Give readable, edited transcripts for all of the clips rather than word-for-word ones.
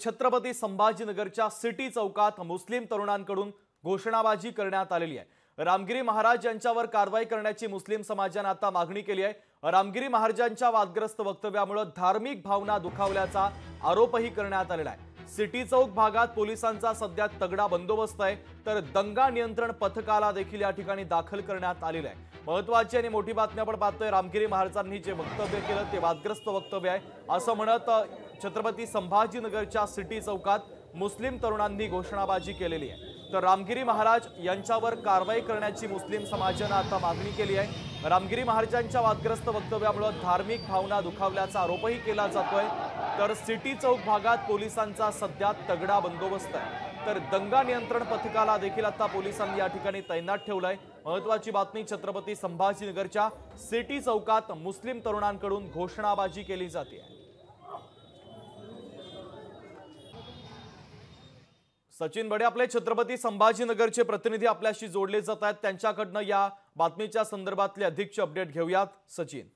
Chhatrapati संभाजीनगरच्या city चौकात मुस्लिम तरुणांकडून घोषणाबाजी करण्यात आलेली आहे। रामगिरी महाराज यांच्यावर कारवाई करण्याची मुस्लिम समाजाने आता मागणी केली आहे। रामगिरी महाराजांच्या वादग्रस्त वक्तव्यामुळे धार्मिक भावना दुखावल्याचा आरोपही करण्यात आलेला आहे। सिटी चौक भागात पोलिसांचा सध्या तगडा बंदोबस्त आहे, तर दंगा नियंत्रण पथकाला देखील या ठिकाणी दाखल करण्यात आलेले आहे। महत्त्वाची आणि मोठी बातमी आपण पाहतोय, रामगिरी महाराजांनी जे वक्तव्य केलं ते वादग्रस्त वक्तव्य आहे असं म्हणत छत्रपती संभाजीनगरच्या सिटी चौकात मुस्लिम तरुणांनी घोषणाबाजी केलेली आहे। तर रामगिरी महाराज यांच्यावर कारवाई करण्याची मुस्लिम समाजाने आता मागणी केली आहे। रामगिरी महाराजांच्या वादग्रस्त वक्तव्यामुळे धार्मिक भावना दुखावल्याचा आरोपही केला जातोय। तर सिटी चौक भागात पोलिसांचा सध्या तगडा बंदोबस्त आहे, तर दंगा नियंत्रण पथकाला देखील आता पोलिसांनी या ठिकाणी तैनात ठेवलंय। महत्त्वाची बातमी, छत्रपती संभाजीनगरच्या सिटी चौकात मुस्लिम तरुणांकडून घोषणाबाजी केली जाते। सचिन बडे आपले छत्रपती संभाजीनगरचे प्रतिनिधी आपल्याशी जोडले जात आहेत, त्यांच्याकडनं या बातमीच्या संदर्भातले अधिकचे अपडेट घेऊयात। सचिन।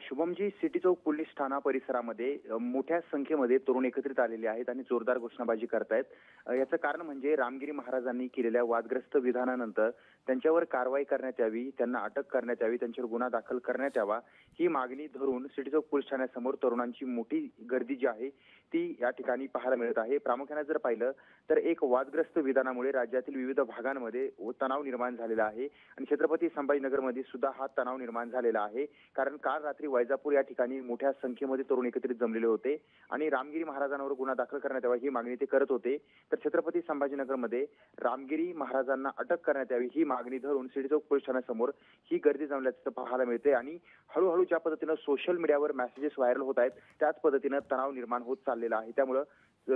शुभमजी, सिटी चौक पोलीस ठाणा परिसरामध्ये मोठ्या संख्येमध्ये तरुण एकत्रित आलेले आहेत आणि जोरदार घोषणाबाजी करतायत। याचं कारण म्हणजे रामगिरी महाराजांनी केलेल्या वादग्रस्त विधानानंतर त्यांच्यावर कारवाई करण्यात यावी, त्यांना अटक करण्यात यावी, त्यांच्यावर गुन्हा दाखल करण्यात यावा ही मागणी धरून सिटी चौक पोलीस ठाण्यासमोर तरुणांची मोठी गर्दी जी आहे ती या ठिकाणी पाहायला मिळत आहे। प्रामुख्याने जर पाहिलं तर एक वादग्रस्त विधानामुळे राज्यातील विविध भागांमध्ये तणाव निर्माण झालेला आहे आणि छत्रपती संभाजीनगरमध्ये सुद्धा हा तणाव निर्माण झालेला आहे। कारण काल रात्री वैजापूर या ठिकाणी मोठ्या संख्येमध्ये तरुण एकत्रित जमलेले होते आणि रामगिरी महाराजांवर गुन्हा दाखल करण्यात यावा ही मागणी ते करत होते। तर छत्रपती संभाजीनगरमध्ये रामगिरी महाराजांना अटक करण्यात यावी ही मागणी धरून सिटी चौक पोलीस ठाण्यासमोर ही गर्दी जमल्याचं पाहायला मिळते आणि हळूहळू ज्या पद्धतीनं सोशल मीडियावर मेसेजेस व्हायरल होत आहेत त्याच पद्धतीनं तणाव निर्माण होत चाललेला आहे। त्यामुळे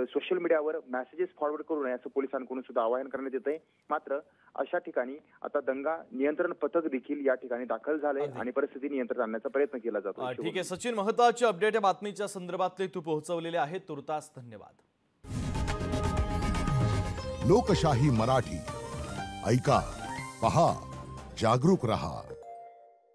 सोशल मीडियावर मेसेजेस फॉरवर्ड करू नये असं पोलिसांकडून सुद्धा आवाहन करण्यात येत आहे। मात्र अशा ठिकाणी आता दंगा नियंत्रण पथक देखील या ठिकाणी दाखल झाले आणि परिस्थिती नियंत्रणात आणण्याचा प्रयत्न केला जातो। ठीक आहे सचिन, महत्त्वाचे अपडेट या बातमीच्या संदर्भातले तू पोहोचवलेले आहे, तुर्तास धन्यवाद। लोकशाही मराठी ऐका, पहा, जागरूक रहा।